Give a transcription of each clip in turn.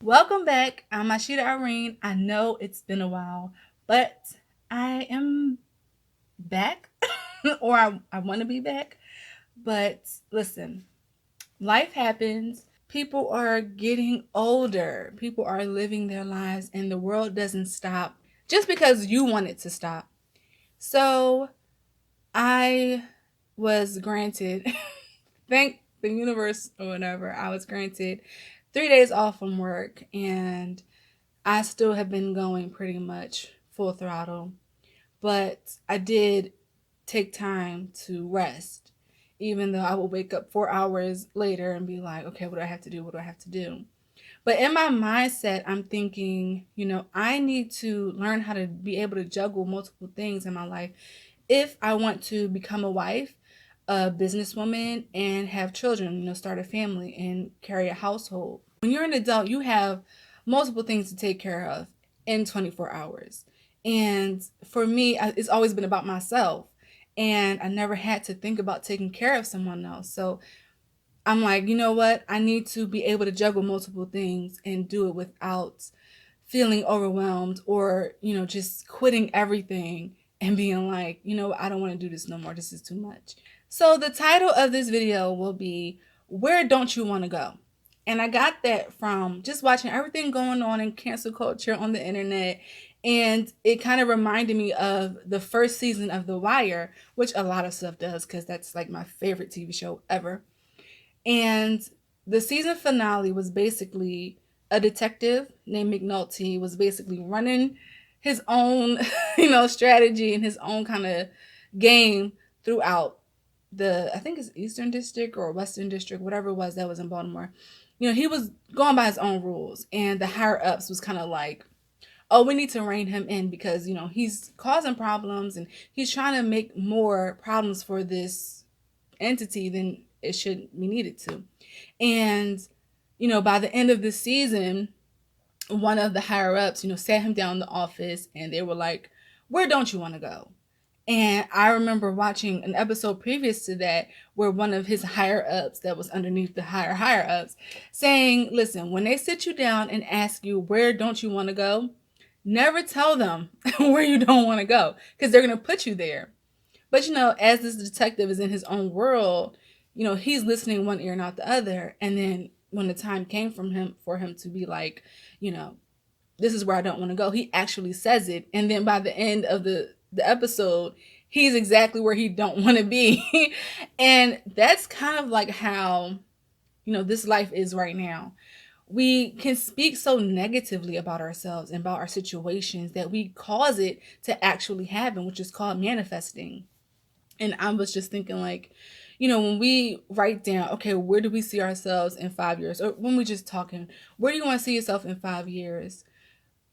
Welcome back. I'm Ashita Irene. I know it's been a while, but I am back, or I want to be back. But listen, life happens. People are getting older. People are living their lives, and the world doesn't stop just because you want it to stop. So I was granted, thank the universe or whatever, I was granted 3 days off from work, and I still have been going pretty much full throttle, but I did take time to rest, even though I would wake up 4 hours later and be like, okay, what do I have to do? What do I have to do? But in my mindset, I'm thinking, I need to learn how to be able to juggle multiple things in my life if I want to become a wife, a businesswoman, and have children, start a family and carry a household. When you're an adult, you have multiple things to take care of in 24 hours. And for me, it's always been about myself. And I never had to think about taking care of someone else. So I'm like, you know what? I need to be able to juggle multiple things and do it without feeling overwhelmed or, just quitting everything and being like, I don't want to do this no more. This is too much. So the title of this video will be, Where Don't You Want to Go? And I got that from just watching everything going on in cancel culture on the internet. And it kind of reminded me of the first season of The Wire, which a lot of stuff does because that's like my favorite TV show ever. And the season finale was basically a detective named McNulty was basically running his own, strategy and his own kind of game throughout I think it's Eastern District or Western District, whatever it was that was in Baltimore. He was going by his own rules, and the higher ups was kind of like, oh, we need to rein him in because, he's causing problems and he's trying to make more problems for this entity than it should be needed to. And, by the end of the season, one of the higher ups, sat him down in the office and they were like, where don't you want to go? And I remember watching an episode previous to that where one of his higher ups that was underneath the higher ups saying, listen, when they sit you down and ask you, where don't you want to go? Never tell them where you don't want to go because they're going to put you there. But, as this detective is in his own world, he's listening one ear and not the other. And then when the time came for him to be like, this is where I don't want to go, he actually says it. And then by the end of the episode, he's exactly where he don't want to be. And that's kind of like how, this life is right now. We can speak so negatively about ourselves and about our situations that we cause it to actually happen, which is called manifesting. And I was just thinking, like, when we write down, okay, where do we see ourselves in 5 years? Or when we're just talking, where do you want to see yourself in 5 years?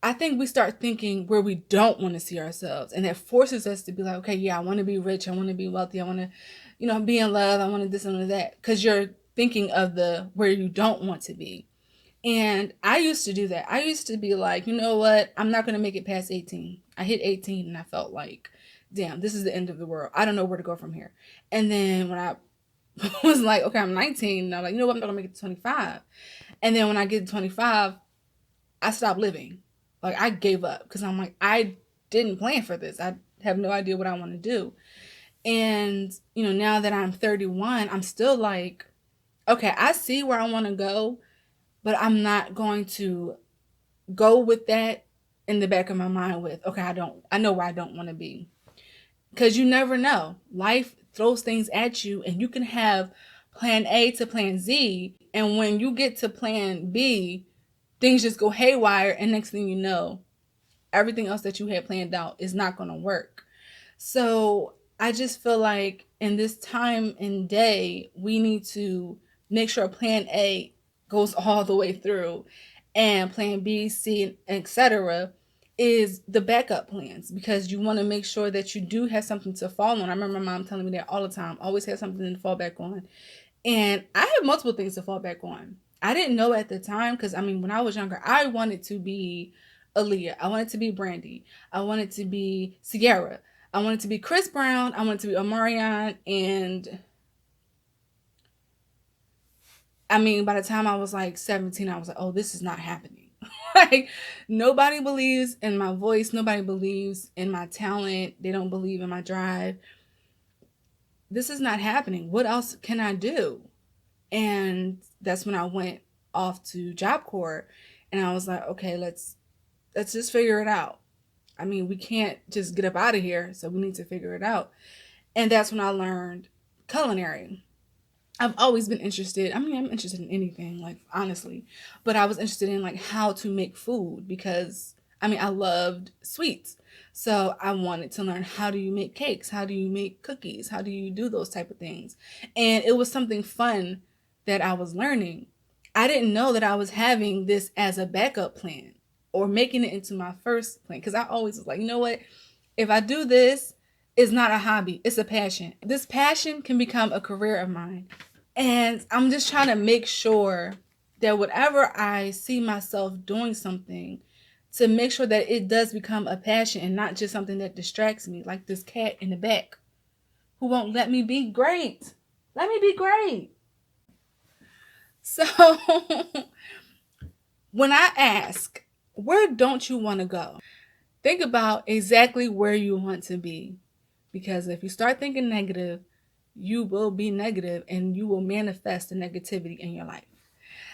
I think we start thinking where we don't want to see ourselves. And that forces us to be like, okay, yeah, I want to be rich. I want to be wealthy. I want to, be in love. I want to this and that. Because you're thinking of the where you don't want to be. And I used to do that. I used to be like, you know what? I'm not going to make it past 18. I hit 18 and I felt like, damn, this is the end of the world. I don't know where to go from here. And then when I was like, okay, I'm 19, and I'm like, you know what? I'm not going to make it to 25. And then when I get to 25, I stopped living. Like, I gave up because I'm like, I didn't plan for this. I have no idea what I want to do. And, now that I'm 31, I'm still like, okay, I see where I want to go, but I'm not going to go with that in the back of my mind with, okay, I know where I don't want to be. Because you never know. Life throws things at you, and you can have plan A to plan Z. And when you get to plan B, things just go haywire. And next thing you know, everything else that you had planned out is not going to work. So I just feel like in this time and day, we need to make sure plan A goes all the way through, and plan B, C, etc. is the backup plans, because you want to make sure that you do have something to fall on. I remember my mom telling me that all the time, always have something to fall back on. And I have multiple things to fall back on. I didn't know at the time because, when I was younger, I wanted to be Aaliyah. I wanted to be Brandy. I wanted to be Sierra. I wanted to be Chris Brown. I wanted to be Omarion. And by the time I was like 17, I was like, oh, this is not happening. Like, nobody believes in my voice. Nobody believes in my talent. They don't believe in my drive. This is not happening. What else can I do? And that's when I went off to Job Corps, and I was like, okay, let's just figure it out. I mean, we can't just get up out of here, so we need to figure it out. And that's when I learned culinary. I've always been interested. I mean, I'm interested in anything, like, honestly, but I was interested in like how to make food because I mean, I loved sweets. So I wanted to learn, how do you make cakes? How do you make cookies? How do you do those type of things? And it was something fun that I was learning. I didn't know that I was having this as a backup plan or making it into my first plan, because I always was like, you know what? If I do this, it's not a hobby, it's a passion. This passion can become a career of mine. And I'm just trying to make sure that whatever I see myself doing something, to make sure that it does become a passion and not just something that distracts me, like this cat in the back who won't let me be great. Let me be great. So when I ask, where don't you want to go? Think about exactly where you want to be. Because if you start thinking negative, you will be negative and you will manifest the negativity in your life.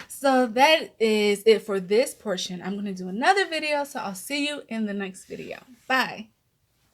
So that is it for this portion. I'm going to do another video, so I'll see you in the next video. Bye.